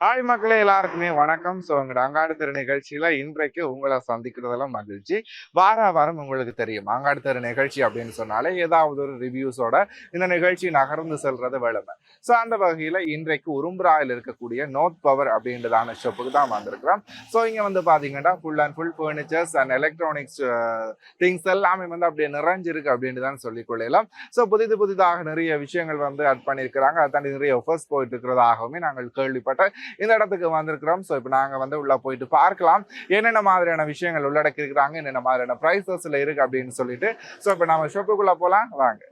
Hi மக்களே, எல்லாருக்குமே வணக்கம். ஸோ எங்களோட அங்காடி தெரு நிகழ்ச்சியில இன்றைக்கு உங்களை சந்திக்கிறதெல்லாம் மகிழ்ச்சி. வாரம் உங்களுக்கு தெரியும், அங்காடி தெரு நிகழ்ச்சி அப்படின்னு சொன்னாலே ஏதாவது ஒரு ரிவ்யூஸோட இந்த நிகழ்ச்சி நகர்ந்து செல்றது வழமை. ஸோ அந்த வகையில் இன்றைக்கு உரும்புராயில் இருக்கக்கூடிய நோர்த் பவர் அப்படின்றதான ஷாப்புக்கு தான் வந்திருக்கிறோம். ஸோ இங்கே வந்து பார்த்தீங்கன்னா full and full furnitures and electronics things எல்லாமே வந்து அப்படியே நிறைஞ்சிருக்கு அப்படின்னு தான் சொல்லிக்கொள்ளலாம். ஸோ புதிதாக நிறைய விஷயங்கள் வந்து ஆட் பண்ணியிருக்கிறாங்க. அதை தாண்டி நிறைய ஆஃபர்ஸ் போயிட்டு இருக்கிறதாகவுமே நாங்கள் கேள்விப்பட்ட இந்த இடத்துக்கு வந்திருக்கிறோம். ஸோ இப்போ நாங்கள் வந்து உள்ள போயிட்டு பார்க்கலாம் என்னென்ன மாதிரியான விஷயங்கள் உள்ளடக்கி இருக்கிறாங்க, என்னென்ன மாதிரியான ப்ரைஸஸ்ல இருக்கு அப்படின்னு சொல்லிட்டு. ஸோ இப்போ நம்ம ஷாப்புக்குள்ள போகலாம் வாங்க.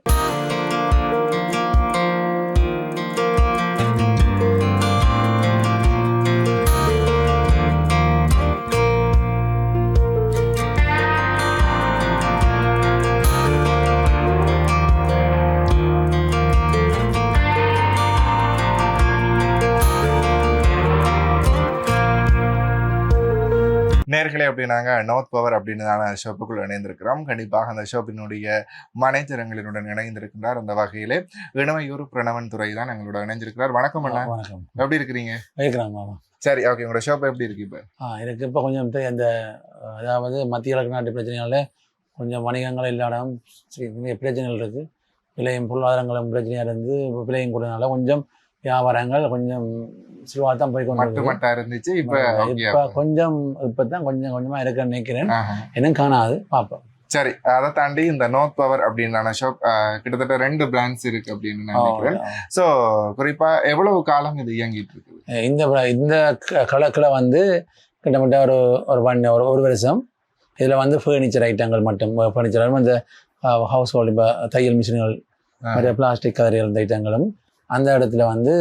நேர்களே, அப்படின்னாங்க நோர்த் பவர் அப்படின்னு ஷாப்புக்குள்ள இணைந்திருக்கிறோம். கண்டிப்பாக அந்த ஷாப்பினுடைய மனைத்திறங்களினுடன் இணைந்திருக்கிறார். அந்த வகையிலே இணமையூர் பிரணவன் துறை தான் எங்களோட இணைஞ்சிருக்கிறார். வணக்கம் அண்ணா. வணக்கம். எப்படி இருக்கிறீங்க? சரி, ஓகே. உங்களோட ஷாப் எப்படி இருக்கு இப்போ? எனக்கு இப்போ கொஞ்சம் அந்த அதாவது மத்திய கிழக்கு நாட்டு பிரச்சனையால கொஞ்சம் வணிகங்கள் இல்லாடம் பிரச்சனைகள் இருக்குது. விலையும் பொருளாதாரங்களும் பிரச்சனையாக இருந்து விலையும் கூடனால கொஞ்சம் வியாபாரங்கள் கொஞ்சம் ஸ்லோவாக தான் போய் கொண்டு இருந்துச்சு. இப்போ கொஞ்சம் இப்போதான் கொஞ்சமாக இருக்குன்னு நினைக்கிறேன். இன்னும் காணாது, பார்ப்போம். சரி, அதை தாண்டி இந்த நோர்த் பவர் அப்படின்னான ஷாப் கிட்டத்தட்ட 2 பிராண்ட்ஸ் இருக்கு அப்படின்னு நினைக்கிறேன். ஸோ குறிப்பா எவ்வளவு காலம் இது இயங்கிட்டு இருக்கு? இந்த கலக்கில் வந்து கிட்டத்தட்ட ஒரு வருஷம். இதில் வந்து ஃபர்னிச்சர் ஐட்டங்கள் மட்டும், ஃபர்னிச்சர் இந்த ஹவுஸ் ஹோல்டு, இப்போ தையல் மிஷின்கள், நிறைய பிளாஸ்டிக் கதறியல் ஐட்டங்களும், அந்த இடத்துல வந்து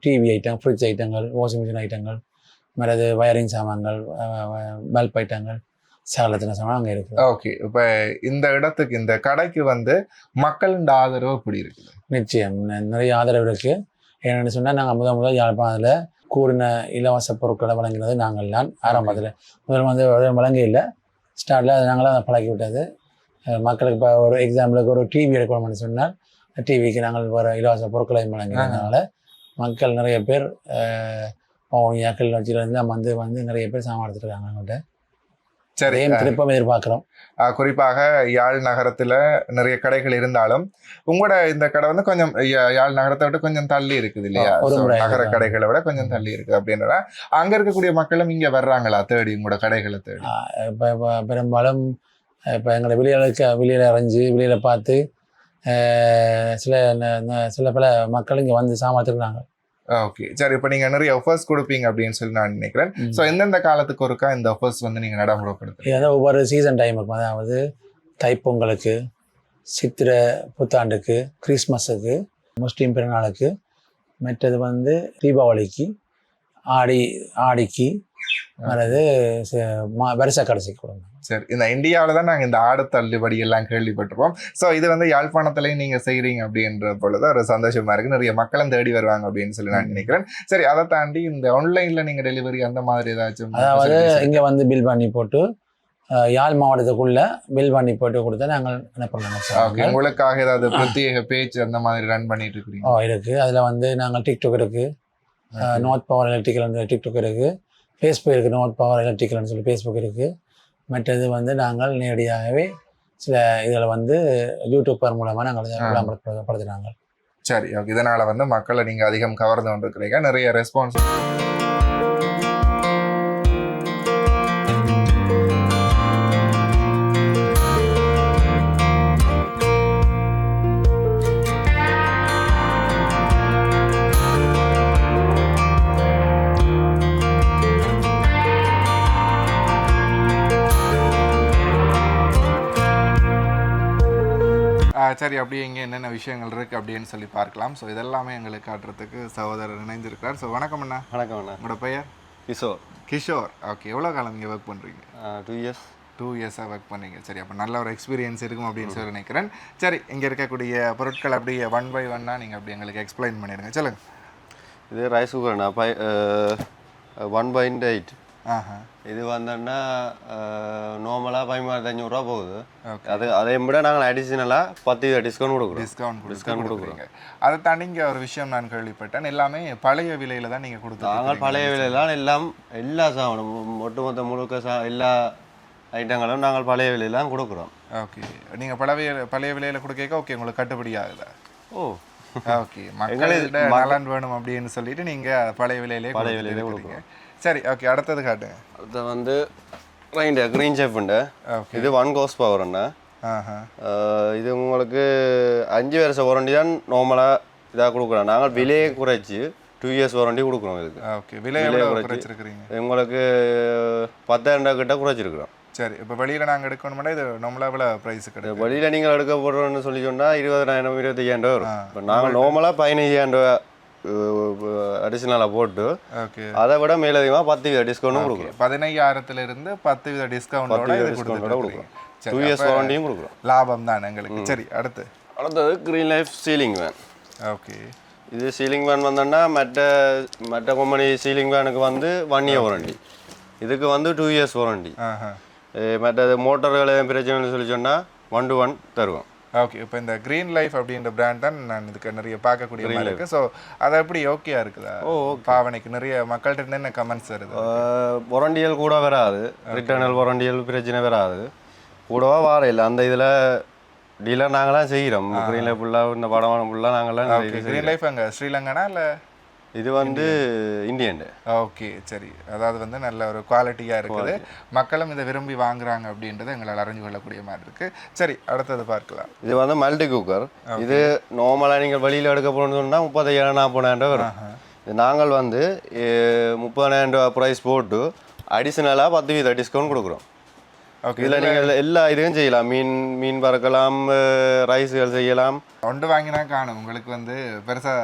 டிவி ஐட்டம், ஃப்ரிட்ஜ் ஐட்டங்கள், வாஷிங் மிஷின் ஐட்டங்கள், மற்றது வயரிங் சாமான்கள், பல்ப் ஐட்டங்கள், சகலத்தின சாமான் அங்கே இருக்குது. ஓகே. இப்போ இந்த இடத்துக்கு, இந்த கடைக்கு வந்து மக்களின் ஆதரவு எப்படி இருக்குது? நிச்சயம் நிறைய ஆதரவு இருக்குது. என்னென்னு சொன்னால், நாங்கள் முதல் யாழ்ப்பாணத்தில் கூறின இலவச பொருட்களை வழங்கினது நாங்கள் தான். ஆரம்பத்தில் முதல் வந்து வழங்க இல்லை, ஸ்டார்டில் அதை நாங்களாம் பழக்கி விட்டது. மக்களுக்கு இப்போ ஒரு எக்ஸாம்பிளுக்கு ஒரு டிவி எடுக்கணும்னு சொன்னால் டிவிக்கு நாங்கள் வர இலவச பொருட்களை வழங்கினதுனால மக்கள் நிறைய பேர் பவுனியாக்கள் வச்சுருந்து வந்து நிறைய பேர் சாமான் எடுத்துருக்காங்க அவங்கள்ட்ட. சரி, திருப்பம் எதிர்பார்க்குறோம். குறிப்பாக யாழ் நகரத்துல நிறைய கடைகள் இருந்தாலும் உங்களோட இந்த கடை வந்து கொஞ்சம் யாழ் நகரத்தை விட கொஞ்சம் தள்ளி இருக்குது இல்லையா? நகர கடைகளை விட கொஞ்சம் தள்ளி இருக்குது அப்படின்னா அங்க இருக்கக்கூடிய மக்களும் இங்க வர்றாங்களா தேடி, உங்களோட கடைகளை தேடி? இப்போ பெரும்பாலும் இப்போ எங்களை வெளியில அரைஞ்சு வெளியில பார்த்து சில பல மக்கள் இங்கே வந்து சாமாத்துக்கிறாங்க. ஓகே, சரி. இப்போ நீங்கள் நிறைய ஆஃபர்ஸ் கொடுப்பீங்க அப்படின்னு சொல்லி நான் நினைக்கிறேன். ஸோ எந்தெந்த காலத்துக்கு ஒருக்கா இந்த ஆஃபர்ஸ் வந்து நீங்கள் நடைமுறைப்படுத்துறீங்க? ஏதாவது ஒவ்வொரு சீசன் டைமுக்கு, அதாவது தைப்பொங்கலுக்கு, சித்திரை புத்தாண்டுக்கு, கிறிஸ்மஸுக்கு, முஸ்லீம் பிறநாளுக்கு, மற்றது வந்து தீபாவளிக்கு, ஆடிக்கு, அல்லது வருஷ கடைசிக்கு கொடுங்க. சரி, இந்த இந்தியாவில் தான் நாங்கள் இந்த ஆடு தள்ளுபடி எல்லாம் கேள்விப்பட்டிருப்போம். ஸோ இது வந்து யாழ்ப்பாணத்துலேயும் நீங்கள் செய்கிறீங்க அப்படின்ற பொழுது ஒரு சந்தோஷமா இருக்குது. நிறைய மக்களும் தேடி வருவாங்க அப்படின்னு சொல்லி நான் நினைக்கிறேன். சரி, அதை தாண்டி இந்த ஆன்லைனில் நீங்கள் டெலிவரி அந்த மாதிரி ஏதாச்சும்? அதாவது இங்கே வந்து பில் பண்ணி போட்டு யாழ் மாவட்டத்துக்குள்ள பில் பண்ணி போட்டு கொடுத்தா நாங்கள் என்ன பண்ணுவோம். உங்களுக்காக ஏதாவது பிரத்யேக பேஜ் அந்த மாதிரி ரன் பண்ணிட்டு இருக்கிறீங்க? இருக்குது. அதில் வந்து நாங்கள் டிக்டாக் இருக்குது, நோர்த் பவர் எலக்ட்ரிக்கல் டிக்டாக் இருக்குது, ஃபேஸ்புக் இருக்குது, நோர்த் பவர் எலக்ட்ரிக்கல்னு சொல்லி ஃபேஸ்புக் இருக்குது. மற்றது வந்து நாங்கள் நேரடியாகவே சில இதில் வந்து யூடியூப்பர் மூலமாக நாங்கள் விளம்பரப்படுத்துகிறாங்க. சரி, ஓகே. இதனால் வந்து மக்களை நீங்கள் அதிகம் கவர்ந்து கொண்டிருக்கிறீங்க, நிறைய ரெஸ்பான்ஸ். சரி, அப்படியே இங்கே என்னென்ன விஷயங்கள் இருக்குது அப்படின்னு சொல்லி பார்க்கலாம். ஸோ இதெல்லாமே எங்களுக்கு காட்டுறதுக்கு சகோதரர் இணைந்திருக்கிறார். ஸோ வணக்கம் அண்ணா. வணக்கம் அண்ணா. உங்களோட பெயர்? கிஷோர். ஓகே. எவ்வளோ காலம் இங்கே ஒர்க் பண்ணுறீங்க? 2 இயர்ஸாக ஒர்க் பண்ணீங்க. சரி, அப்போ நல்ல ஒரு எக்ஸ்பீரியன்ஸ் இருக்கும் அப்படின்னு சொல்லி நினைக்கிறேன். சரி, இங்கே இருக்கக்கூடிய பொருட்கள் அப்படியே 1 by 1 நீங்கள் அப்படி எங்களுக்கு எக்ஸ்பிளைன் பண்ணிடுங்க. சொல்லுங்கள். இது ரைஸ் குக்கர்ண்ணா, 1/8. ஆஹா. இது வந்தோன்னா நார்மலாக 13,500 போகுது. ஓகே. அதை விட நாங்கள் அடிஷ்னலாக 10% டிஸ்கவுண்ட் கொடுக்குறோம். டிஸ்கவுண்ட் கொடுக்குறீங்க. அதை தாண்டி இங்கே ஒரு விஷயம் நான் கேள்விப்பட்டேன், எல்லாமே பழைய விலையில தான் நீங்கள் கொடுத்து நாங்கள் பழைய விலையெல்லாம் எல்லா சாமானும் ஒட்டுமொத்த முழுக்க எல்லா ஐட்டங்களும் நாங்கள் பழைய விலையெல்லாம் கொடுக்குறோம். ஓகே. நீங்கள் பழைய விலையில கொடுக்க ஓகே உங்களுக்கு கட்டுப்படி ஆகுதா? ஓ ஓகே. மக்கள்கிட்ட நலன் வேணும் அப்படின்னு சொல்லிட்டு நீங்கள் பழைய விலையிலே கொடுக்குறீங்க. சரி, ஓகே. அடுத்தது காட்டுங்க. அடுத்த வந்து க்ரீன் செஃப்ண்டு. இது 1 ஹார்ஸ் பவர்ண்ணா. இது உங்களுக்கு 5 வருஷம் வாரண்டி தான் நார்மலாக இதாக கொடுக்குறோம். நாங்கள் விலையை குறைச்சி 2 இயர்ஸ் வாரண்டி கொடுக்குறோம் இதுக்கு. ஓகே. விலையை குறைச்சிருக்கிறீங்க. உங்களுக்கு 10,000 கிட்ட குறைச்சிருக்கிறோம். சரி, இப்போ வெளியில் நாங்கள் எடுக்கணும்னா இது நம்மளா எவ்வளோ ப்ரைஸ் கிடையாது? வெளியில் நீங்கள் எடுக்க போடுறோன்னு சொல்லி சொன்னால் 20,000 25,000 வரும். இப்போ நாங்கள் நார்மலாக 15,000 அடிஷ்னலாக போட்டு அதை விட மேலதிகமாக 10% டிஸ்கவுண்ட்டும் கொடுக்குறோம். 15,000 10% டிஸ்கவுண்டோட கொடுக்குறோம். 2 இயர்ஸ் வாரண்டியும் கொடுக்குறோம். லாபம் தான் எங்களுக்கு. சரி, அடுத்தது green life ceiling van. Okay. இது சீலிங் வேன் வந்தோன்னா மற்ற கம்பெனி சீலிங் வேனுக்கு வந்து 1 இயர் வாரண்டி, இதுக்கு வந்து 2 இயர்ஸ் வாரண்டி. மற்றது மோட்டர்கள் எதுவும் பிரச்சனைன்னு சொல்லி சொன்னால் 1 to 1 தருவோம். ஓகே. இப்போ இந்த க்ரீன் லைஃப் அப்படின்ற பிராண்ட் தான் நான் இதுக்கு நிறைய பார்க்கக்கூடிய மாதிரி இருக்குது. ஸோ அதை எப்படி ஓகேயா இருக்குதா? பாவனைக்கு நிறைய மக்கள்கிட்ட என்ன கமெண்ட்ஸ் வருது? வாரண்டியல் கூட வராது, ரிட்டர்னல் வாரண்டியல் பிரச்சனை வராது, கூடவா வார இல்லை. அந்த இதில் டீலர் நாங்களாம் செய்கிறோம். க்ரீன் லைஃப் ஃபுல்லாக இந்த படமான ஃபுல்லாக நாங்களாம். க்ரீன் லைஃப் அங்கே ஸ்ரீலங்கானா இல்லை இது வந்து இந்தியன்? ஓகே. சரி, அதாவது வந்து நல்ல ஒரு குவாலிட்டியாக இருக்குது, மக்களும் இதை விரும்பி வாங்குறாங்க அப்படின்றத எங்களால் அறிஞ்சு கொள்ளக்கூடிய மாதிரி இருக்குது. சரி, அடுத்தது பார்க்கலாம். இது வந்து மல்டி குக்கர். இது நார்மலாக நீங்கள் வெளியில் எடுக்க போகணும்னு சொன்னால் 30,000 40,000 வரும். இது நாங்கள் வந்து 30,000 ப்ரைஸ் போட்டு அடிஷ்னலாக 10% டிஸ்கவுண்ட் கொடுக்குறோம். ஓகே. இதில் நீங்கள் எல்லா இதுவும் செய்யலாம். மீன் வறுக்கலாம், ரைஸுகள் செய்யலாம். ஒன்று வாங்கினா காணும் உங்களுக்கு வந்து பெருசாக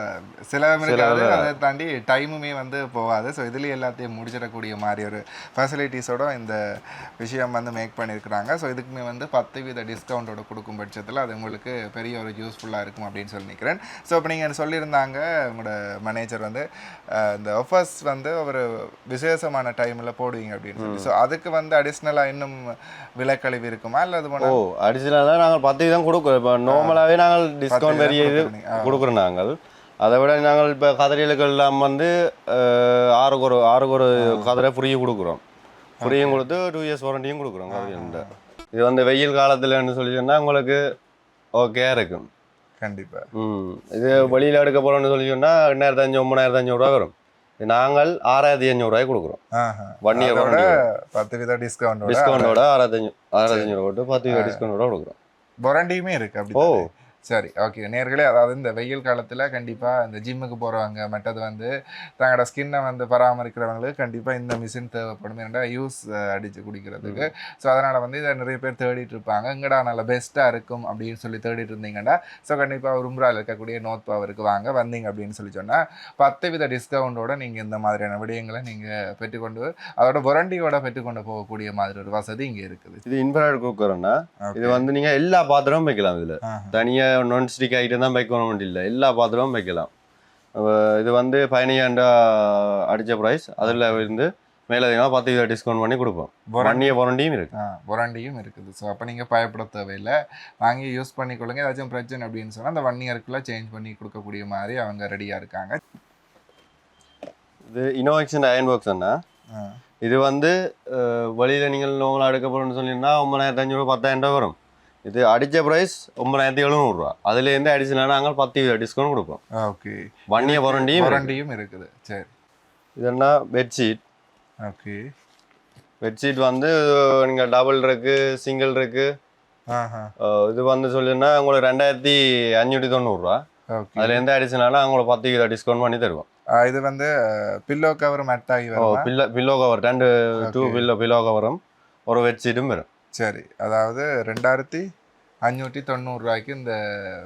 சிலவும் இருக்காது, அதை தாண்டி டைமுமே வந்து போகாது. ஸோ இதுலேயும் எல்லாத்தையும் முடிச்சிடக்கூடிய மாதிரி ஒரு ஃபெசிலிட்டிஸோட இந்த விஷயம் வந்து மேக் பண்ணியிருக்கிறாங்க. ஸோ இதுக்குமே வந்து 10% டிஸ்கவுண்டோட கொடுக்கும் பட்சத்தில் அது உங்களுக்கு பெரிய ஒரு யூஸ்ஃபுல்லாக இருக்கும் அப்படின்னு சொல்லி நிற்கிறேன். ஸோ இப்போ நீங்கள் சொல்லியிருந்தாங்க உங்களோட மேனேஜர் வந்து இந்த ஆஃபர்ஸ் வந்து ஒரு விசேஷமான டைமில் போடுவீங்க அப்படின்னு சொல்லி. ஸோ அதுக்கு வந்து அடிஷ்னலாக இன்னும் விலைக்கழிவு இருக்குமா இல்லை அது போனால்? அடிஷ்னலாக நாங்கள் 10% கொடுக்குறோம். இப்போ நார்மலாகவே நாங்கள் டிஸ்கவுண்ட் பெரிய இது கொடுக்குறோம். நாங்கள் அதை விட நாங்கள் இப்போ கதிரைகளுக்கு எல்லாம் வந்து 6 ஒரு கதிரை ஃப்ரீயும் கொடுக்குறோம். ஃப்ரீயும் கொடுத்து 2 இயர்ஸ் வாரண்டியும் கொடுக்குறோம் கதிரையில். இது வந்து வெயில் காலத்தில்னு சொல்லி சொன்னால் உங்களுக்கு ஓகே இருக்கும். கண்டிப்பாக. இது வெளியில் எடுக்க போகிறோம்னு சொல்லி சொன்னால் 2,500 3,500 வரும். நாங்கள் 6,500 கொடுக்குறோம். 1 இயர் 10% டிஸ்கவுண்டோட 6,500 போட்டு 10% டிஸ்கவுண்டோட கொடுக்குறோம். வாரண்டியுமே இருக்கு அப்படி? ஓ சரி, ஓகே. நேர்களே, அதாவது இந்த வெயில் காலத்தில் கண்டிப்பாக இந்த ஜிம்முக்கு போகிறவங்க மற்றது வந்து தங்களோட ஸ்கின்னை வந்து பராமரிக்கிறவங்களுக்கு கண்டிப்பாக இந்த மிஷின் தேவைப்படும். ஏன்னா யூஸ் அடித்து குடிக்கிறதுக்கு. ஸோ அதனால் வந்து இதை நிறைய பேர் தேடிட்டு இருப்பாங்க. எங்கடா நல்ல பெஸ்ட்டாக இருக்கும் அப்படின்னு சொல்லி தேடிட்டு இருந்தீங்கன்னா ஸோ கண்டிப்பாக உரும்புறால் இருக்கக்கூடிய நோட் பவருக்கு வந்தீங்க அப்படின்னு சொல்லி சொன்னால் 10% டிஸ்கவுண்டோட நீங்கள் இந்த மாதிரியான விடயங்களை நீங்கள் பெற்றுக்கொண்டு அதோட வாரண்டியோட பெற்றுக்கொண்டு போகக்கூடிய மாதிரி ஒரு வசதி இங்கே இருக்குது. இது இன்ஃப்ராரெட் குக்கர்னா இது வந்து நீங்கள் எல்லா பாத்திரமும் வைக்கலாம். இதில் தனியாக நான்ஸ்டிக் ஐட்டம் தான் வைக்கணும் இல்லை, எல்லா பாத்திரமும் வைக்கலாம். இது வந்து 15,000 அடித்த ப்ரைஸ். அதில் இருந்து மேலதிகமாக 10% டிஸ்கவுண்ட் பண்ணி கொடுப்போம். வாரண்டியும் இருக்குது. வாரண்டியும் இருக்குது. ஸோ அப்போ நீங்கள் பயப்பட தேவையில்லை, வாங்கி யூஸ் பண்ணிக்கொள்ளுங்க. ஏதாச்சும் பிரச்சனை அப்படின்னு சொன்னால் அந்த 1 இயருக்குள்ளே சேஞ்ச் பண்ணி கொடுக்கக்கூடிய மாதிரி அவங்க ரெடியாக இருக்காங்க. இது இனோவேக்ஷன் அயன் பாக்ஸ் அண்ணா. இது வந்து வழியில் நீங்கள் நார்மலாக எடுக்க போகிறோம்னு சொன்னீங்கன்னா 9,500 10,000 வரும். இது அடித்த ப்ரைஸ் 9,700. அதுலேருந்து அடிஷனலாக நாங்கள் 10% டிஸ்கவுண்ட் கொடுப்போம். ஓகே. 1 இயர் வாரண்டியும் இருக்குது. சரி, இது என்ன பெட்ஷீட். ஓகே. பெட்ஷீட் வந்து நீங்கள் டபுள் இருக்கு, சிங்கிள் இருக்கு. இது வந்து சொல்லினா உங்களுக்கு 2,590. அதுலேருந்து அடிஷனலாக அவங்கள 10% டிஸ்கவுண்ட் பண்ணி தருவோம். இது வந்து பில்லோ கவர் மேட் ஆகி வரும். பில்லோ கவர் 2 பில்லோ கவரும் ஒரு பெட்ஷீட்டும் வரும். சரி, அதாவது 2,590 இந்த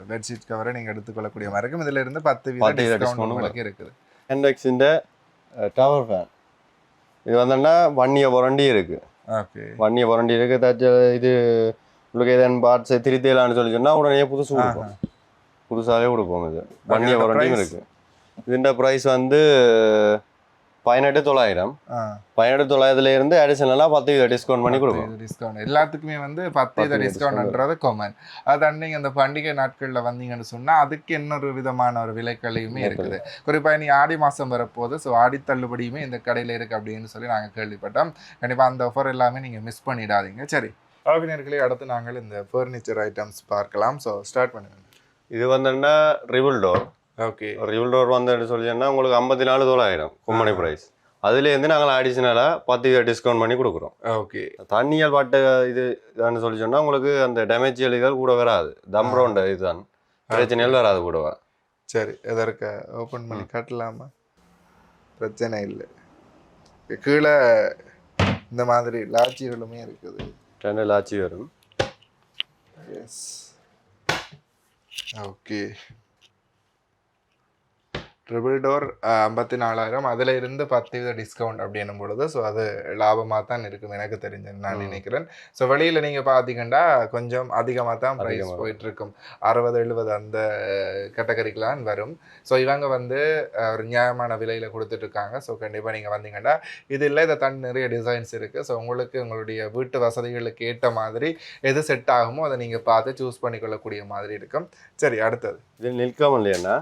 பெட்ஷீட் கவரை நீங்கள் எடுத்துக்கொள்ளக்கூடிய மாதிரி இருக்கும். இதில் இருந்து 10% டிஸ்கவுண்ட் இருக்குது. ஹெண்டெக்ஸின் டவர் ஃபேன். இது வந்தோன்னா 1 இயர் வாரண்டி இருக்குது. ஓகே. 1 இயர் வாரண்டி இருக்குது. ஏதாச்சும் இது உங்களுக்கு ஏதாவது பார்ட்ஸ் திருத்தலான்னு சொல்லி சொன்னால் உடனே புதுசு கொடுப்போம். புதுசாகவே கொடுப்போம். இது 1 இயர் வாரண்டியும் இருக்குது. இதுன்ற ப்ரைஸ் வந்து 18,900 18,900 இருந்து அடிஷனலாக 10% டிஸ்கவுண்ட் பண்ணி கொடுப்போம். டிஸ்கவுண்ட் எல்லாத்துக்குமே வந்து 10% டிஸ்கவுண்ட்ன்றது காமன். அது நீங்கள் இந்த பண்டிகை நாட்களில் வந்தீங்கன்னு சொன்னால் அதுக்கு இன்னொரு விதமான ஒரு விலைக்கழிவுமே இருக்குது. குறிப்பாக நீ ஆடி மாதம் வரப்போகுது. ஸோ ஆடி தள்ளுபடியுமே இந்த கடையில் இருக்குது அப்படின்னு சொல்லி நாங்கள் கேள்விப்பட்டோம். கண்டிப்பாக அந்த ஆஃபர் எல்லாமே நீங்கள் மிஸ் பண்ணிடாதீங்க. சரி, ஓகே, அடுத்து நாங்கள் இந்த ஃபர்னிச்சர் ஐட்டம்ஸ் பார்க்கலாம். ஸோ ஸ்டார்ட் பண்ணுங்க. இது வந்துன்னா ரிபிள் டோர். ஓகே, ரிபிள் டோர் வந்து சொல்லிங்கன்னா உங்களுக்கு 54,900 கும்மனை ப்ரைஸ். அதுலேருந்து நாங்கள் அடிஷனலாக 10% டிஸ்கவுண்ட் பண்ணி கொடுக்குறோம். ஓகே, தண்ணியல் பாட்டு இதுன்னு சொல்லி சொன்னால் உங்களுக்கு அந்த டேமேஜ் எழுதிகள் கூட வராது. தம்ரோண்ட இதுதான் பிரச்சனைகள் வராது கூடவா. சரி, எதற்கு ஓப்பன் பண்ணி காட்டலாமா? பிரச்சனை இல்லை. கீழே இந்த மாதிரி லாட்சிகளுமே இருக்குது. 2 லாட்சி வரும். S, okay. ட்ரிபிள் டோர் 54,000, அதில் இருந்து 10% டிஸ்கவுண்ட் அப்படின்னும் பொழுது ஸோ அது லாபமாக தான் இருக்கும் எனக்கு தெரிஞ்சு நான் நினைக்கிறேன். ஸோ வெளியில் நீங்கள் பார்த்தீங்கன்னா கொஞ்சம் அதிகமாக தான் ப்ரைஸ் போயிட்டுருக்கும். 60-70 அந்த கேட்டகரிக்கெலாம் வரும். ஸோ இவங்க வந்து ஒரு நியாயமான விலையில் கொடுத்துட்ருக்காங்க. ஸோ கண்டிப்பாக நீங்கள் வந்தீங்கன்னா இது இல்லை, இதை தான் நிறைய டிசைன்ஸ் இருக்குது. ஸோ உங்களுக்கு உங்களுடைய வீட்டு வசதிகளுக்கு ஏற்ற மாதிரி எது செட் ஆகுமோ அதை நீங்கள் பார்த்து சூஸ் பண்ணிக்கொள்ளக்கூடிய மாதிரி இருக்கும். சரி, அடுத்தது இது நிற்காமல் இல்லையா?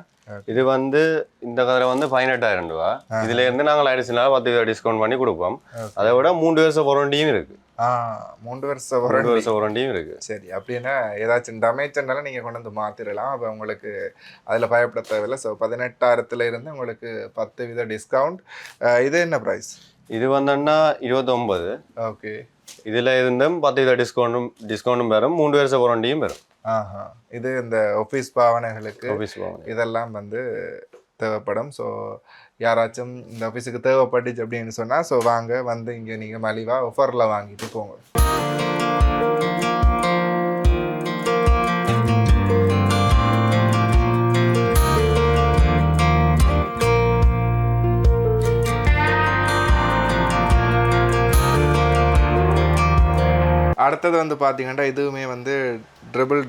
இது வந்து இந்த கதிரை வந்து 18,000 ரூபா. இதுல இருந்து நாங்கள் அடிஷனலாக 10% டிஸ்கவுண்ட் பண்ணி கொடுப்போம். அதை விட 3 வருஷம் வாரண்டியும் இருக்கு. 3 வருஷம் வாரண்டியும் இருக்கு. சரி, அப்படின்னா ஏதாச்சும் டேமேஜ் இருந்தாலும் நீங்கள் கொண்டு வந்து மாற்றிடலாம். அப்போ உங்களுக்கு அதில் பயப்பட தேவையில்லை. ஸோ 18,000 இருந்து உங்களுக்கு 10% டிஸ்கவுண்ட். இது என்ன ப்ரைஸ்? இது வந்தோன்னா 29. ஓகே, இதில் இருந்தும் 10% டிஸ்கவுண்ட்டும் வரும், 3 வருஷம் வாரண்டியும் வரும். இது இந்த ஆஃபீஸ் பாவனைகளுக்கு இதெல்லாம் வந்து தேவைப்படும். ஸோ யாராச்சும் இந்த ஆஃபீஸுக்கு தேவைப்பட்டுச்சு அப்படின்னு சொன்னால் ஸோ வாங்க வந்து இங்கே நீங்கள் மலிவாக ஆஃபரில் வாங்கிட்டு போங்க. அடுத்தது வந்து பார்த்தீங்கன்னா இதுவுமே வந்து ட்ரிபிள்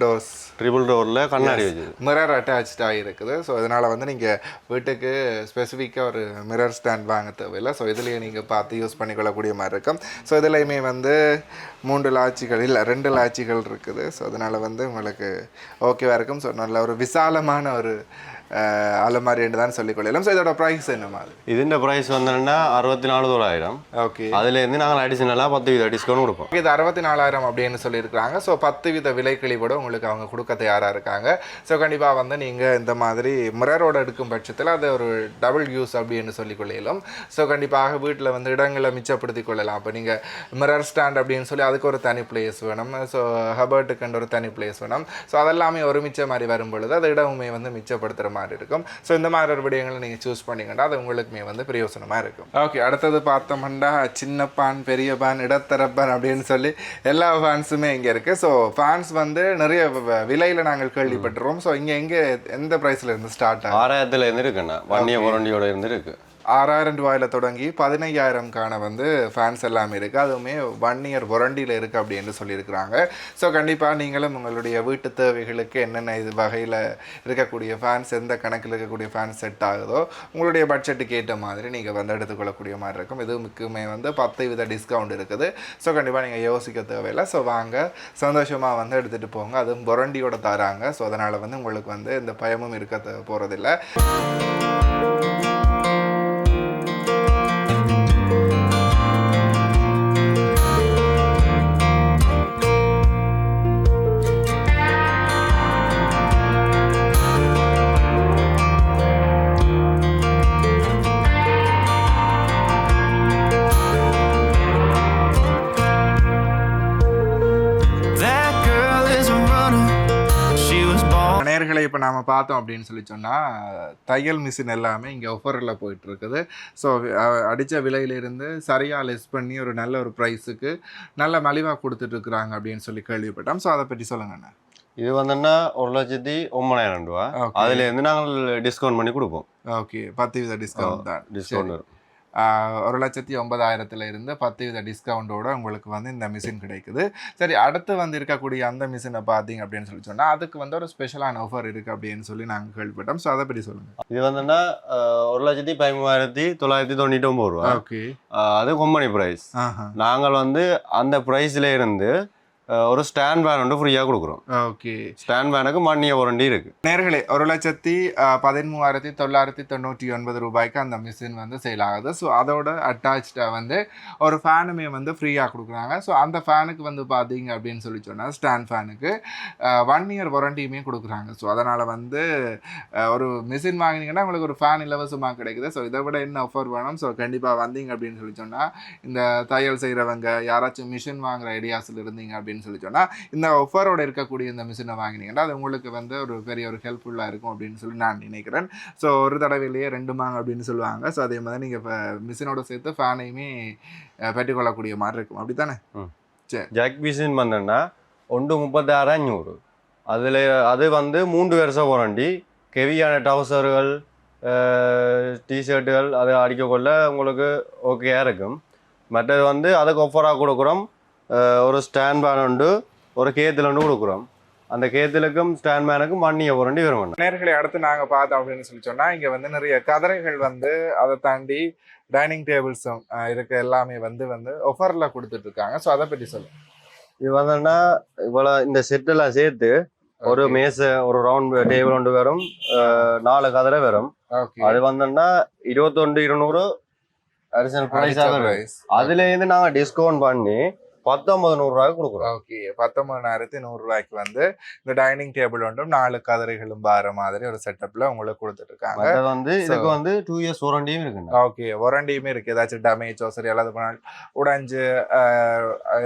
டோரில் கண்ணாடி வச்சு மிரர் அட்டாச்சாக இருக்குது. ஸோ இதனால் வந்து நீங்கள் வீட்டுக்கு ஸ்பெசிஃபிக்காக ஒரு மிரர் ஸ்டாண்ட் வாங்க தேவையில்லை. ஸோ இதுலேயே நீங்கள் பார்த்து யூஸ் பண்ணிக்கொள்ளக்கூடிய மாதிரி இருக்கும். ஸோ இதுலேயுமே வந்து 3 லாட்சிகள் இல்லை 2 லாட்சிகள் இருக்குது. ஸோ அதனால் வந்து உங்களுக்கு ஓகேவாக இருக்கும். ஸோ நல்ல ஒரு விசாலமான ஒரு அலமாரி என்று தான் சொல்லிக்கொள்ளலாம். ஸோ இதோட ப்ரைஸ் என்ன மாதிரி? இதுன்ற ப்ரைஸ் வந்தோன்னா 64,900. ஓகே, அதுலேருந்து நாங்கள் அடிஷனலாக 10% டிஸ்கவுண்ட் கொடுப்போம். இது 64,000 அப்படின்னு சொல்லியிருக்காங்க. ஸோ 10% விலைக்கிழிவோட உங்களுக்கு அவங்க கொடுக்க தயாராக இருக்காங்க. ஸோ கண்டிப்பாக வந்து நீங்கள் இந்த மாதிரி மிரரோட எடுக்கும் பட்சத்தில் அது ஒரு டபுள் யூஸ் அப்படின்னு சொல்லிக்கொள்ளலாம். ஸோ கண்டிப்பாக வீட்டில் வந்து இடங்களை மிச்சப்படுத்தி கொள்ளலாம். அப்போ நீங்கள் மிரர் ஸ்டாண்ட் அப்படின்னு சொல்லி அதுக்கு ஒரு தனி பிளேஸ் வேணும். ஸோ ஹபர்ட்டுக்குன்ற ஒரு தனி பிளேஸ் வேணும். ஸோ அதெல்லாமே ஒரு மிச்ச மாதிரி வரும் பொழுது அது இடமுமே வந்து மிச்சப்படுத்துகிற மாதிரி இருக்கும். ஸோ இந்த மாதிரி ஒரு விடயங்களை நீங்கள் சூஸ் பண்ணிங்கன்னா அது உங்களுக்குமே வந்து பிரயோசனமாக இருக்கும். ஓகே, அடுத்தது பார்த்தோம்னா சின்ன பான், பெரிய பான், இடத்தரப்பான் அப்படின்னு சொல்லி எல்லா ஃபேன்ஸுமே இங்கே இருக்குது. ஸோ ஃபேன்ஸ் வந்து நிறைய விலையில் நாங்கள் கேள்விப்பட்டுருவோம். ஸோ இங்கே எந்த ப்ரைஸில் இருந்து ஸ்டார்ட் ஆகும்? 6,000 இருந்து இருக்குண்ணா. 1 இயர் வாரண்டியோட இருந்து இருக்குது. 6,000 ரூபாயில் தொடங்கி 15,000க்கான வந்து ஃபேன்ஸ் எல்லாமே இருக்குது. அதுவுமே 1 இயர் வாரண்டியில் இருக்குது அப்படின்னு சொல்லியிருக்கிறாங்க. ஸோ கண்டிப்பாக நீங்களும் உங்களுடைய வீட்டு தேவைகளுக்கு என்னென்ன இது வகையில் இருக்கக்கூடிய ஃபேன்ஸ், எந்த கணக்கில் இருக்கக்கூடிய ஃபேன்ஸ் செட் ஆகுதோ உங்களுடைய பட்ஜெட்டுக்கு ஏற்ற மாதிரி நீங்கள் வந்து எடுத்துக்கொள்ளக்கூடிய மாதிரி இருக்கும். இதுக்குமே வந்து 10% டிஸ்கவுண்ட் இருக்குது. ஸோ கண்டிப்பாக நீங்கள் யோசிக்க தேவையில்லை. ஸோ வாங்க சந்தோஷமாக வந்து எடுத்துகிட்டு போங்க. அதுவும் வாரண்டியோட தராங்க. ஸோ அதனால் வந்து உங்களுக்கு வந்து இந்த பயமும் இருக்க போகிறதில்லை. நேயர்களை இப்போ நாம் பார்த்தோம் அப்படின்னு சொல்லி சொன்னால் தையல் மிஷின் எல்லாமே இங்கே ஆஃபரில் போயிட்டுருக்குது. ஸோ அடித்த விலையிலிருந்து சரியாக லெஸ் பண்ணி ஒரு நல்ல ஒரு ப்ரைஸுக்கு நல்ல மலிவாக கொடுத்துட்ருக்குறாங்க அப்படின்னு சொல்லி கேள்விப்பட்டோம். ஸோ அதை பற்றி சொல்லுங்கண்ணா. இது வந்தோன்னா 1,09,000 ரூபா. அதுலேருந்து நாங்கள் டிஸ்கவுண்ட் பண்ணி கொடுப்போம். ஓகே, 10% டிஸ்கவுண்ட் தான். டிஸ்கவுண்ட் வரும். 1,09,000 இருந்து 10% டிஸ்கவுண்டோட உங்களுக்கு வந்து இந்த மிஷின் கிடைக்குது. சரி, அடுத்து வந்து இருக்கக்கூடிய அந்த மிஷினை பார்த்தீங்க அப்படின்னு சொல்லி சொன்னால் அதுக்கு வந்து ஒரு ஸ்பெஷலான ஆஃபர் இருக்குது அப்படின்னு சொல்லி நாங்கள் கேள்விப்பட்டோம். ஸோ அதை பற்றி சொல்லுங்கள். இது வந்துன்னா 1,13,999 ரூபா. ஓகே, அது கம்பெனி ப்ரைஸ். நாங்கள் வந்து அந்த ப்ரைஸ்ல இருந்து ஒரு ஸ்டாண்ட் ஃபேன் வந்து ஃப்ரீயாக கொடுக்குறோம். ஓகே, ஸ்டாண்ட் ஃபேனுக்கு மண்ணிய வாரண்டி இருக்கு. நேர்களே, 1,13,999 ரூபாய்க்கு அந்த மிஷின் வந்து சேல் ஆகுது. ஸோ அதோட அட்டாச்சாக வந்து ஒரு ஃபேனுமே வந்து ஃப்ரீயாக கொடுக்குறாங்க. ஸோ அந்த ஃபேனுக்கு வந்து பார்த்தீங்க அப்படின்னு சொல்லி சொன்னால் ஸ்டாண்ட் ஃபேனுக்கு 1 இயர் வாரண்டியுமே கொடுக்குறாங்க. ஸோ அதனால் வந்து ஒரு மிஷின் வாங்கினீங்கன்னா உங்களுக்கு ஒரு ஃபேன் இலவசமாக கிடைக்குது. ஸோ இதை விட என்ன ஆஃபர் வேணும்? ஸோ கண்டிப்பாக வந்தீங்க அப்படின்னு சொல்லி சொன்னால் இந்த தையல் செய்கிறவங்க யாராச்சும் மிஷின் வாங்குகிற ஐடியாஸில் இருந்தீங்க அப்படின்னு சொல்லி சொன்னால் இந்த ஆஃபரோட இருக்கக்கூடிய இந்த மிஷினை வாங்கினீங்கன்னா அது உங்களுக்கு வந்து ஒரு பெரிய ஒரு ஹெல்ப்ஃபுல்லாக இருக்கும் அப்படின்னு சொல்லி நான் நினைக்கிறேன். ஸோ ஒரு தடவையிலேயே 2 வாங்க அப்படின்னு சொல்லுவாங்க. ஸோ அதே மாதிரி நீங்கள் இப்போ மிஷினோட சேர்த்து ஃபேனையுமே பெற்றுக்கொள்ளக்கூடிய மாதிரி இருக்கும். அப்படி தானே? சரி, ஜாக் மிஷின் பண்ணேன்னா 1,36,500. அதில் அது வந்து 3 வருஷம் வாரண்டி. ஹெவியான டவுசர்கள் டிஷர்ட்டுகள் அதை அடிக்கக்கொள்ள உங்களுக்கு ஓகேயாக இருக்கும். மற்றது வந்து அதுக்கு ஆஃபராக கொடுக்குறோம். ஒரு ஸ்டாண்ட் ஃபேன் உண்டு, ஒரு கேத்தில் ஒன்று கொடுக்குறோம். அந்த கேத்திலுக்கும் ஸ்டாண்ட் ஃபேனுக்கும் மண்ணிய வாரண்டி வரும். நேர்களை அடுத்து நாங்கள் பார்த்தோம் அப்படின்னு சொல்லி சொன்னால் இங்கே வந்து நிறைய கதிரைகள் வந்து அதை தாண்டி டைனிங் டேபிள்ஸும் இருக்க எல்லாமே வந்து ஆஃபரில் கொடுத்துட்டு இருக்காங்க. ஸோ அதை பற்றி சொல்லுங்கள். இது வந்துன்னா இவ்வளோ இந்த செட்டெல்லாம் சேர்த்து ஒரு மேசை, ஒரு ரவுண்ட் டேபிள் ஒன்று வரும், 4 கதிரை வரும். அது வந்துன்னா 21,200 அடிஷனல் ப்ரைஸாக வரும். அதுலேருந்து நாங்கள் டிஸ்கவுண்ட் பண்ணி 1,900 ரூபாய்க்கு கொடுக்குறோம். ஓகே, 19,100 ரூபாய்க்கு வந்து இந்த டைனிங் டேபிள் ஒன்றும் 4 கதிரைகளும் பார மாதிரி ஒரு செட்டப்ல உங்களுக்கு கொடுத்துட்டு இருக்காங்க. வந்து இதுக்கு வந்து 2 இயர்ஸ் வாரண்டியும் இருக்குங்க. ஓகே, வாரண்டியுமே இருக்கு. ஏதாச்சும் டேமேஜோ சரி அல்லது போனால் உடைஞ்சு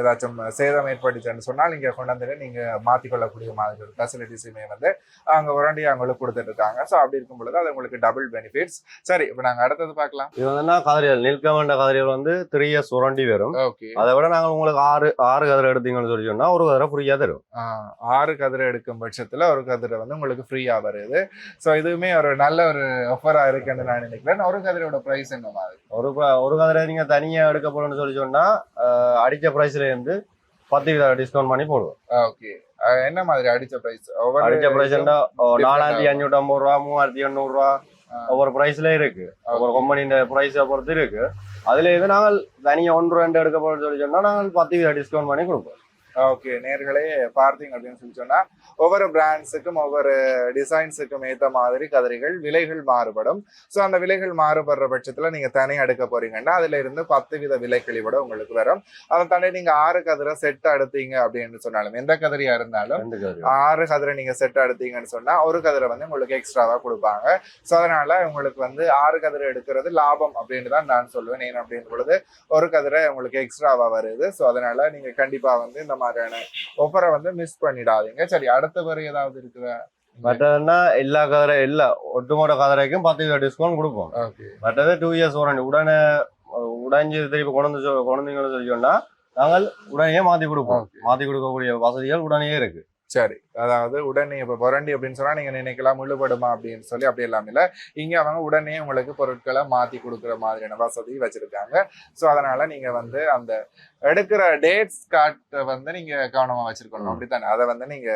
ஏதாச்சும் சேதம் ஏற்பட்டுச்சுன்னு சொன்னால் நீங்க கொண்டு வந்து நீங்க மாற்றிக்கொள்ளக்கூடிய மாதிரி ஒரு ஃபெசிலிட்டிஸுமே வந்து அங்கே வாரண்டி அவங்களுக்கு கொடுத்துட்டு இருக்காங்க. ஸோ அப்படி இருக்கும் பொழுது அது உங்களுக்கு டபுள் பெனிஃபிட்ஸ். சரி, இப்போ நாங்கள் அடுத்தது பார்க்கலாம். இது வந்து கதிரியல் நீல்கமண்ட கதிரியல் வந்து 3 இயர்ஸ் வாரண்டி வரும். ஓகே, அதை விட நாங்கள் உங்களுக்கு 6 கதிரை எடுத்தீங்கன்னு சொல்லி சொன்னா ஒரு கதிரை ஃப்ரீயா தரும். 6 கதிரை எடுக்கும் பட்சத்துல ஒரு கதிரை வந்து உங்களுக்கு ஃப்ரீயா வருது. ஸோ இதுவுமே ஒரு நல்ல ஒரு ஆஃபரா இருக்குன்னு நான் நினைக்கிறேன். ஒரு கதிரையோட பிரைஸ் என்ன மாதிரி? ஒரு கதிரை நீங்க தனியா எடுக்க போறோம்னு சொல்லி சொன்னா அடிச்ச பிரைஸ்ல இருந்து 10% டிஸ்கவுண்ட் பண்ணி போடுவோம். ஓகே, என்ன மாதிரி அடிச்ச பிரைஸ்? அடிச்ச பிரைஸ் 4,550 ரூபா, 3,800 ரூபா ஒவ்வொரு பிரைஸ்ல இருக்கு. ஒவ்வொரு கம்பெனியோட பிரைஸை பொறுத்து இருக்கு. அதுல இது நாங்கள் தனியாக 1-2 எடுக்க போறோம்னு சொல்லி சொன்னா நாங்கள் 10% டிஸ்கவுண்ட் பண்ணி கொடுப்போம். ஓகே, நேர்களே பார்த்தீங்க அப்படின்னு சொல்லி சொன்னா ஒவ்வொரு பிராண்ட்ஸுக்கும் ஒவ்வொரு டிசைன்ஸுக்கும் ஏற்ற மாதிரி கதிரைகள் விலைகள் மாறுபடும். ஸோ அந்த விலைகள் மாறுபடுற பட்சத்தில் நீங்கள் தனியாக எடுக்க போறீங்கன்னா அதுல இருந்து 10% விலை கழிவோட உங்களுக்கு வரும். அதை தாண்டி நீங்கள் 6 கதிரை செட் எடுத்தீங்க அப்படின்னு சொன்னாலும் எந்த கதிரியா இருந்தாலும் 6 கதிரை நீங்க செட் எடுத்தீங்கன்னு சொன்னா ஒரு கதிரை வந்து உங்களுக்கு எக்ஸ்ட்ராவா கொடுப்பாங்க. ஸோ அதனால உங்களுக்கு வந்து 6 கதிரை எடுக்கிறது லாபம் அப்படின்னு தான் நான் சொல்லுவேன். ஏன் அப்படின்னு பொழுது ஒரு கதிரை உங்களுக்கு எக்ஸ்ட்ராவா வருது. ஸோ அதனால நீங்க கண்டிப்பா வந்து இந்த மாதிரியான ஆஃபரை வந்து மிஸ் பண்ணிடாதீங்க. சரி, அடுத்த வரை ஏதாவது இருக்குதா? மற்றதுன்னா எல்லா ஒட்டுமொத்த கதிரைக்கும் 10% டிஸ்கவுண்ட் கொடுப்போம். மற்றது 2 இயர்ஸ் வாரண்டி. உடஞ்சி திருப்பி குழந்தைங்கன்னு சொல்லி சொன்னா நாங்கள் உடனே மாத்தி கொடுப்போம். மாத்தி கொடுக்கக்கூடிய வசதிகள் உடனே இருக்கு. சரி, அதாவது உடனே இப்போ வாரண்டி அப்படின்னு சொன்னா நீங்க நினைக்கலாம் முழுபடுமா அப்படின்னு சொல்லி அப்படி எல்லாம் இல்லை. இங்க அவங்க உடனே உங்களுக்கு பொருட்களை மாத்தி கொடுக்குற மாதிரியான வசதி வச்சிருக்காங்க. ஸோ அதனால நீங்க வந்து அந்த எடுக்கிற டேட்ஸ் கார்ட்டை வந்து நீங்க கவனமா வச்சிருக்கணும். அப்படித்தானே? அதை வந்து நீங்க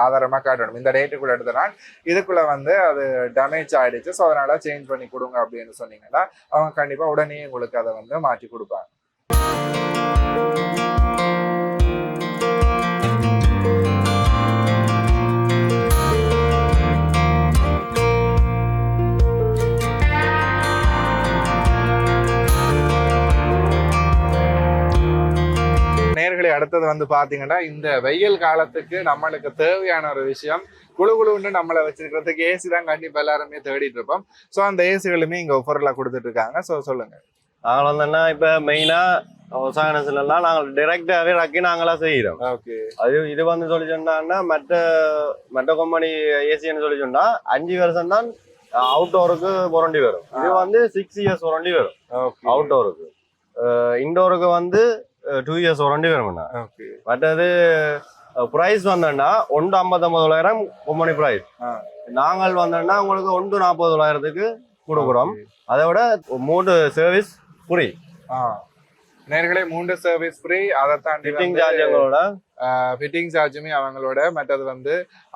ஆதாரமா காட்டணும். இந்த டேட்டுக்குள்ள எடுத்தனால் இதுக்குள்ள வந்து அது டேமேஜ் ஆயிடுச்சு, ஸோ அதனால சேஞ்ச் பண்ணி கொடுங்க அப்படின்னு சொன்னீங்கன்னா அவங்க கண்டிப்பா உடனே உங்களுக்கு அதை வந்து மாற்றி கொடுப்பாங்க. நேர்களை அடுத்தது வந்து பாத்தீங்கன்னா இந்த வெயில் காலத்துக்கு நம்மளுக்கு தேவையான ஒரு விஷயம் குழுன்னு நம்மளை வச்சிருக்கிறதுக்கு ஏசி தான் கண்டிப்பா எல்லாருமே தேடிட்டு இருப்போம். ஸோ அந்த ஏசிகளுமே இங்க ஆஃபர்ல கொடுத்துட்டு இருக்காங்க. ஸோ சொல்லுங்க. நாங்கள் வந்தோம்னா இப்ப மெயினா விவசாயலாம் நாங்கள் டைரக்டாவே ரக்கி நாங்களா செய்யறோம். ஓகே, இது வந்து சொல்லி சொன்னா மற்ற கம்பெனி ஏசின்னு சொல்லி சொன்னா 5 வருஷம் தான் அவுட்டோருக்கு வாரண்டி வரும். இது வந்து 6 இயர்ஸ் வாரண்டி வரும் அவுட்டோருக்கு. இன்டோருக்கு வந்து 2 இயர்ஸ் வாரண்டி வரும். மற்றது பிரைஸ் வந்தோம்னா 1,59,000 கம்பெனி பிரைஸ். நாங்கள் வந்தோம்னா உங்களுக்கு 1,40,000க்கு கொடுக்குறோம். அதை விட 3 சர்வீஸ் ஃப்ரீ நேர்களே 3 சர்வீஸ் ஃப்ரீ. அதை தாண்டி ஃபிட்டிங் சார்ஜ் எங்களோட ஃபிட்டிங் சார்ஜுமே அவங்களோட. மற்றது வந்து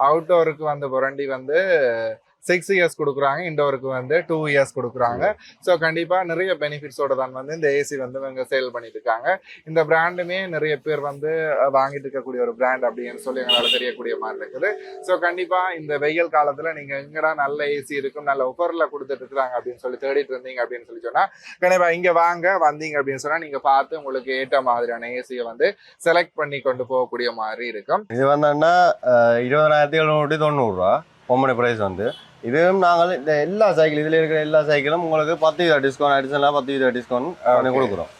அவுட்டோருக்கு வந்து வாரண்டி வந்து 6 இயர்ஸ் கொடுக்குறாங்க, இண்டோருக்கு வந்து 2 இயர்ஸ் கொடுக்குறாங்க. ஸோ கண்டிப்பாக நிறைய பெனிஃபிட்ஸோட தான் வந்து இந்த ஏசி வந்து இவங்க சேல் பண்ணிட்டு இருக்காங்க. இந்த பிராண்டுமே நிறைய பேர் வந்து வாங்கிட்டு இருக்கக்கூடிய ஒரு பிராண்ட் அப்படின்னு சொல்லி எங்களால் தெரியக்கூடிய மாதிரி இருக்குது. ஸோ கண்டிப்பாக இந்த வெயில் காலத்தில் நீங்கள் எங்கடா நல்ல ஏசி இருக்கும், நல்ல ஒஃபரில் கொடுத்துட்டு இருக்கிறாங்க அப்படின்னு சொல்லி தேடிட்டு இருந்தீங்க அப்படின்னு சொல்லி சொன்னால் கண்டிப்பாக இங்கே வந்தீங்க அப்படின்னு சொன்னால் நீங்கள் பார்த்து உங்களுக்கு ஏற்ற மாதிரியான ஏசியை வந்து செலக்ட் பண்ணி கொண்டு போகக்கூடிய மாதிரி இருக்கும். இது வந்தோன்னா 20,790 பொம்மனை ப்ரைஸ் வந்து. இதுவும் நாங்கள் இந்த எல்லா சைக்கிள் இதில் இருக்கிற எல்லா சைக்கிளும் உங்களுக்கு 10% டிஸ்கவுண்ட் அடிஷனலாக 10% டிஸ்கவுண்ட் பண்ணி கொடுக்குறோம்.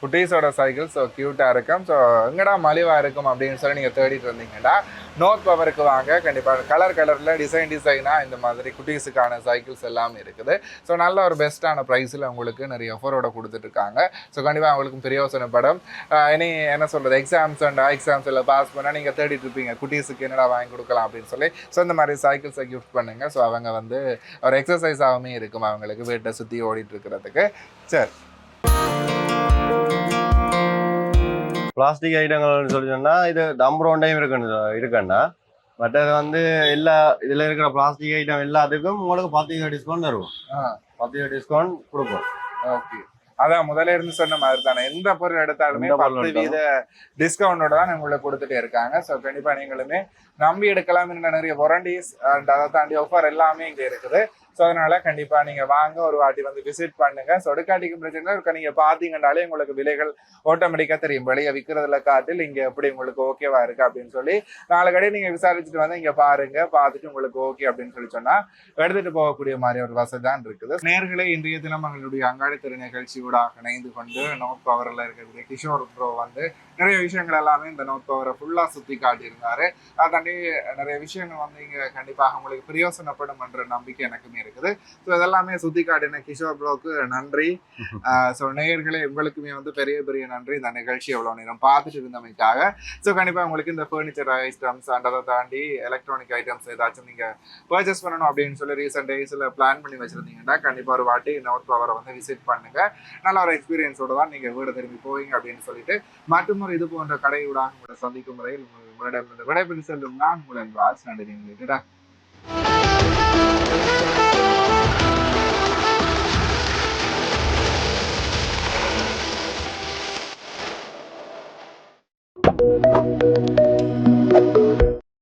குட்டீஸோட சைக்கிள் ஸோ க்யூட்டாக இருக்கும். ஸோ எங்கடா மலிவாக இருக்கும் அப்படின்னு சொல்லி நீங்கள் தேடிட்டு இருந்தீங்கன்னா நோட் பவருக்கு வாங்க. கண்டிப்பாக கலரில் டிசைனாக இந்த மாதிரி குட்டீஸுக்கான சைக்கிள்ஸ் எல்லாமே இருக்குது. ஸோ நல்ல ஒரு பெஸ்ட்டான ப்ரைஸில் உங்களுக்கு நிறைய ஆஃபரோட கொடுத்துட்ருக்காங்க. ஸோ கண்டிப்பாக அவங்களுக்கும் பிரயோசனப்படும். இனி என்ன சொல்கிறது, எக்ஸாம்ஸில் பாஸ் பண்ணால் நீங்கள் தேடிட்டு இருப்பீங்க குட்டீஸுக்கு என்னடா வாங்கி கொடுக்கலாம் அப்படின்னு சொல்லி. ஸோ இந்த மாதிரி சைக்கிள்ஸை கிஃப்ட் பண்ணுங்கள். ஸோ அவங்க வந்து ஒரு எக்ஸசைஸாகவுமே இருக்கும் அவங்களுக்கு வீட்டை சுற்றி ஓடிட்டு இருக்கிறதுக்கு. சரி, பிளாஸ்டிக் ஐட்டங்கள்னு சொல்லி சொன்னால் இது டம்ப்ரோண்டையும் இருக்குன்னா மற்றது வந்து எல்லா இதில் இருக்கிற பிளாஸ்டிக் ஐட்டம் எல்லாத்துக்கும் உங்களுக்கு 10% டிஸ்கவுண்ட் தருவோம். 10% டிஸ்கவுண்ட் கொடுப்போம். ஓகே, அதான் முதல்ல இருந்து சொன்ன மாதிரி தானே, எந்த பொருள் எடுத்தாலுமே 10% டிஸ்கவுண்டோட தான் உங்களுக்கு கொடுத்துட்டே இருக்காங்க. ஸோ கண்டிப்பாக நீங்களுமே நம்பி எடுக்கலாம். நிறைய வாரண்டிஸ் அண்ட் அதை தாண்டி ஆஃபர் எல்லாமே இங்கே இருக்குது. ஸோ அதனால கண்டிப்பாக நீங்கள் வாங்க, ஒரு வாட்டி வந்து விசிட் பண்ணுங்க. ஸோ எடுக்காட்டிக்கும் பிரச்சனை இருக்க, நீங்கள் பார்த்தீங்கன்னாலே உங்களுக்கு விலைகள் ஆட்டோமேட்டிக்காக தெரியும். வெளியே விற்கிறதுல காட்டில் இங்கே எப்படி உங்களுக்கு ஓகேவா இருக்கு அப்படின்னு சொல்லி 4 கடை நீங்கள் விசாரிச்சுட்டு வந்து இங்கே பாருங்க. பார்த்துட்டு உங்களுக்கு ஓகே அப்படின்னு சொல்லி சொன்னால் எடுத்துட்டு போகக்கூடிய மாதிரி ஒரு வசதி தான் இருக்குது. நேர்களே, இன்றைய தினம் எங்களுடைய அங்காடி திரு நிகழ்ச்சியோடாக இணைந்து கொண்டு நோட் பவரில் இருக்கக்கூடிய கிஷோர் ப்ரோ வந்து நிறைய விஷயங்கள் எல்லாமே இந்த நோட் பவரை ஃபுல்லாக சுற்றி காட்டியிருந்தாரு. அதை தாண்டி நிறைய விஷயங்கள் வந்து இங்கே கண்டிப்பாக உங்களுக்கு பிரயோசனப்படும் என்ற நம்பிக்கை எனக்குமே இருக்குது. ஸோ இதெல்லாமே சுத்தி காட்டின கிஷோர் ப்ரோக்கு நன்றி. ஸோ நேயர்களே, உங்களுக்குமே வந்து பெரிய பெரிய நன்றி இந்த நிகழ்ச்சி எவ்வளோ நேரம் பார்த்துட்டு இருந்தமைக்காக. ஸோ கண்டிப்பாக உங்களுக்கு இந்த ஃபர்னிச்சர் ஐட்டம்ஸ் அண்ட் அதை தாண்டி எலக்ட்ரானிக் ஐட்டம்ஸ் ஏதாச்சும் நீங்கள் பர்ச்சேஸ் பண்ணணும் அப்படின்னு சொல்லி ரீசெண்ட் டேஸில் பிளான் பண்ணி வச்சுருந்தீங்கன்னா கண்டிப்பாக ஒரு வாட்டி நோட் பவரை வந்து விசிட் பண்ணுங்க. நல்ல ஒரு எக்ஸ்பீரியன்ஸோட தான் நீங்கள் வீடு திரும்பி போவீங்க அப்படின்னு சொல்லிட்டு மற்றும் ஒரு இது போன்ற கடையூடாக உங்களை சந்திக்கும் முறையில் உங்களிடம் விடைபெற்று செல்லும் நான் உங்கள் ராஜ். நன்றி. Thank you.